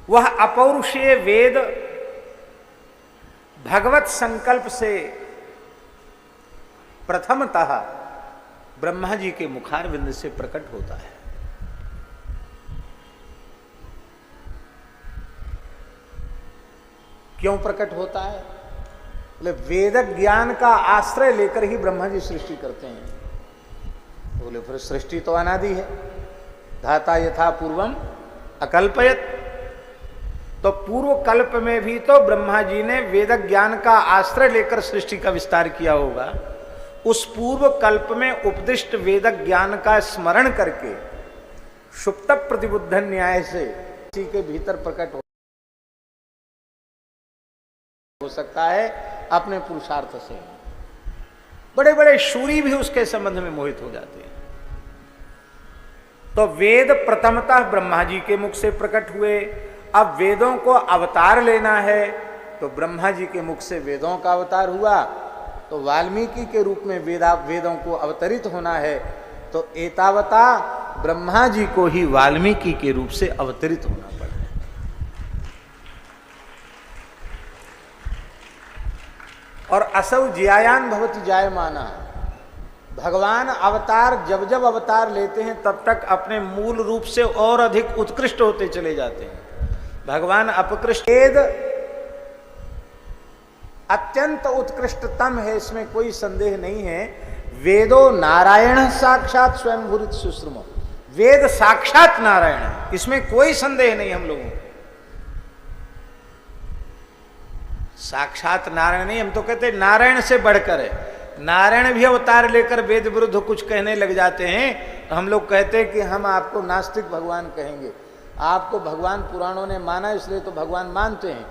वह अपौरुषीय वेद भगवत संकल्प से प्रथमतः ब्रह्मा जी के मुखारविंद से प्रकट होता है। क्यों प्रकट होता है? बोले वेद ज्ञान का आश्रय लेकर ही ब्रह्मा जी सृष्टि करते हैं। बोले फिर सृष्टि तो अनादि है, धाता यथा पूर्वम अकल्पयत। तो पूर्व कल्प में भी तो ब्रह्मा जी ने वेद ज्ञान का आश्रय लेकर सृष्टि का विस्तार किया होगा। उस पूर्व कल्प में उपदिष्ट वेद ज्ञान का स्मरण करके सुप्त प्रतिबुद्ध न्याय से इसी के भीतर प्रकट हो सकता है अपने पुरुषार्थ से। बड़े बड़े शूरी भी उसके संबंध में मोहित हो जाते हैं। तो वेद प्रथमतः ब्रह्मा जी के मुख से प्रकट हुए। अब वेदों को अवतार लेना है तो ब्रह्मा जी के मुख से वेदों का अवतार हुआ। तो वाल्मीकि के रूप में वेदों को अवतरित होना है तो एतावता ब्रह्मा जी को ही वाल्मीकि के रूप से अवतरित होना पड़ा। और असौ ज्यायान भवति जायमाना। भगवान अवतार जब जब अवतार लेते हैं तब तक अपने मूल रूप से और अधिक उत्कृष्ट होते चले जाते हैं। भगवान अपकृष्ट वेद अत्यंत उत्कृष्टतम है, इसमें कोई संदेह नहीं है। वेदो नारायण साक्षात स्वयं भूरित सुश्रुमो। वेद साक्षात नारायण है, इसमें कोई संदेह नहीं हम लोगों को। साक्षात नारायण नहीं, हम तो कहते नारायण से बढ़कर है। नारायण भी अवतार लेकर वेद विरुद्ध कुछ कहने लग जाते हैं तो हम लोग कहते हैं कि हम आपको नास्तिक भगवान कहेंगे। आपको भगवान पुराणों ने माना इसलिए तो भगवान मानते हैं,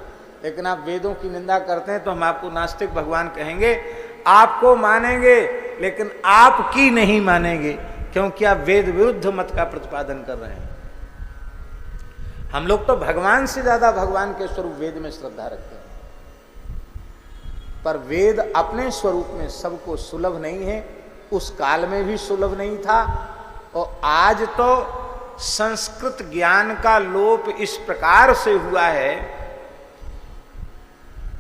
लेकिन आप वेदों की निंदा करते हैं तो हम आपको नास्तिक भगवान कहेंगे। आपको मानेंगे लेकिन आपकी नहीं मानेंगे, क्योंकि आप वेद विरुद्ध मत का प्रतिपादन कर रहे हैं। हम लोग तो भगवान से ज्यादा भगवान के स्वरूप वेद में श्रद्धा रखते हैं। पर वेद अपने स्वरूप में सबको सुलभ नहीं है, उस काल में भी सुलभ नहीं था। और आज तो संस्कृत ज्ञान का लोप इस प्रकार से हुआ है,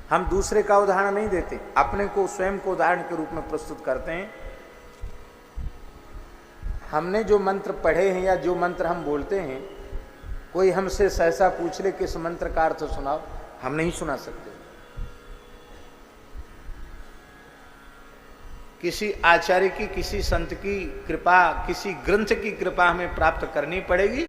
हम दूसरे का उदाहरण नहीं देते, अपने को स्वयं को उदाहरण के रूप में प्रस्तुत करते हैं। हमने जो मंत्र पढ़े हैं या जो मंत्र हम बोलते हैं, कोई हमसे सहसा पूछ ले कि इस मंत्र का अर्थ सुनाओ, हम नहीं सुना सकते। किसी आचार्य की, किसी संत की कृपा, किसी ग्रंथ की कृपा हमें प्राप्त करनी पड़ेगी।